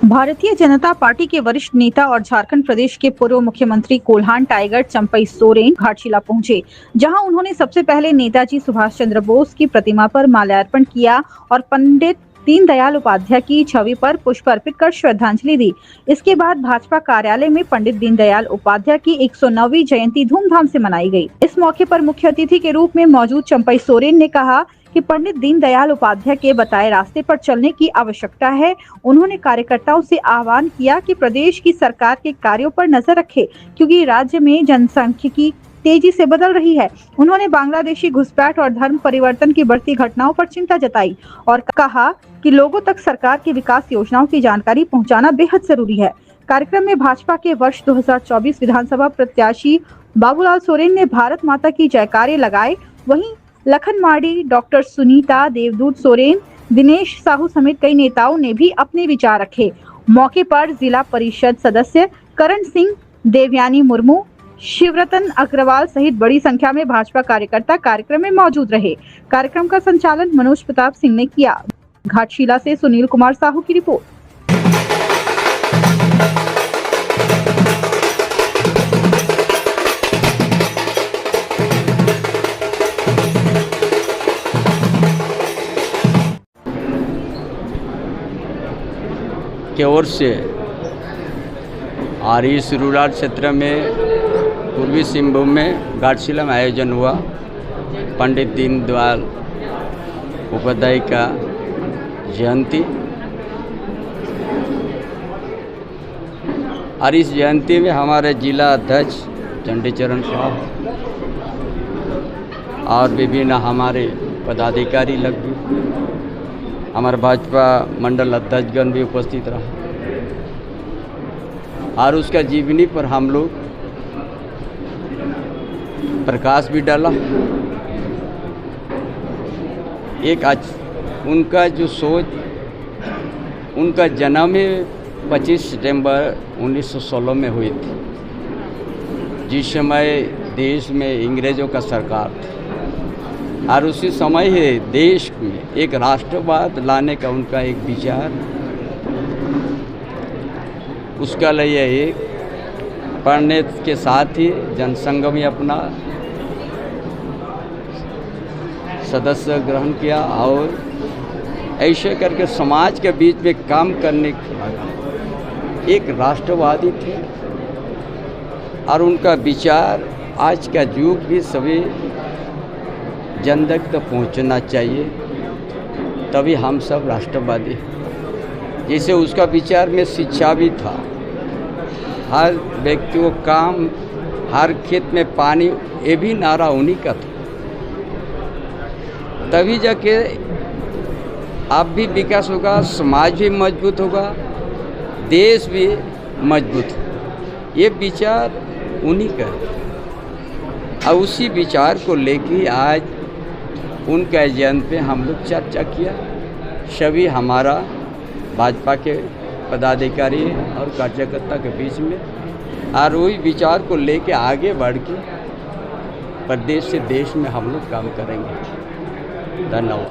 Bharatiya Janata party के वरिष्ठ नेता और झारखंड प्रदेश के पूर्व मुख्यमंत्री कोल्हान टाइगर चंपई सोरेन घाटशिला पहुंचे, जहां उन्होंने सबसे पहले नेताजी सुभाष चंद्र बोस की प्रतिमा पर माल्यार्पण किया और पंडित दीनदयाल उपाध्याय की छवि पर पुष्प अर्पित कर श्रद्धांजलि दी। इसके बाद भाजपा कार्यालय में पंडित दीनदयाल उपाध्याय की 109वीं जयंती धूमधाम से मनाई गई। इस मौके पर मुख्य अतिथि के रूप में मौजूद चंपई सोरेन ने कहा कि पंडित दीनदयाल उपाध्याय के बताए रास्ते पर चलने की आवश्यकता है। उन्होंने कार्यकर्ताओं से आह्वान किया कि प्रदेश की सरकार के कार्यों पर नजर रखे, क्योंकि राज्य में जनसांख्यिकी तेजी से बदल रही है। उन्होंने बांग्लादेशी घुसपैठ और धर्म परिवर्तन की बढ़ती घटनाओं पर चिंता जताई और कहा कि लोगों तक सरकार की विकास योजनाओं की जानकारी पहुंचाना बेहद जरूरी है। कार्यक्रम में भाजपा के वर्ष 2024 विधानसभा प्रत्याशी बाबूलाल सोरेन ने भारत माता की जयकारे लगाए। वहीं लखन मार्डी, डॉक्टर सुनीता देवदूत सोरेन, दिनेश साहू समेत कई नेताओं ने भी अपने विचार रखे। मौके पर जिला परिषद सदस्य करण सिंह, देवयानी मुर्मू, शिवरतन अग्रवाल सहित बड़ी संख्या में भाजपा कार्यकर्ता कार्यक्रम में मौजूद रहे। कार्यक्रम का संचालन मनोज प्रताप सिंह ने किया। घाटशिला से सुनील कुमार साहू की रिपोर्ट। की ओर से आरिस रूरल क्षेत्र में पूर्वी सिंहभूम में घाटशिला में आयोजन हुआ। पंडित दीनदयाल उपाध्याय का जयंती और इस जयंती में हमारे जिला अध्यक्ष चंडीचरण साहब और विभिन्न हमारे पदाधिकारी लग भी, हमारे भाजपा मंडल अध्यक्षगण भी उपस्थित रहा और उसका जीवनी पर हम लोग प्रकाश भी डाला। एक आज उनका जो सोच, उनका जन्म 25 सितंबर 1916 में हुई थी, जिस समय देश में अंग्रेज़ों का सरकार थी और उसी समय ही देश में एक राष्ट्रवाद लाने का उनका एक विचार, उसका लिए एक पढ़ने के साथ ही जनसंघ में अपना सदस्य ग्रहण किया और ऐसे करके समाज के बीच में काम करने के एक राष्ट्रवादी थे और उनका विचार आज का युग भी सभी जन तक पहुंचना चाहिए, तभी हम सब राष्ट्रवादी। जैसे उसका विचार में शिक्षा भी था, हर व्यक्ति को काम, हर खेत में पानी, ये भी नारा उन्हीं का था। तभी जाके आप भी विकास होगा, समाज भी मजबूत होगा, देश भी मजबूत हो। ये विचार उन्हीं का है और उसी विचार को लेके आज उनका जयंती पे हम लोग चर्चा किया। सभी हमारा भाजपा के पदाधिकारी और कार्यकर्ता के बीच में और वही विचार को लेके आगे बढ़ के प्रदेश से देश में हम लोग काम करेंगे। धन्यवाद।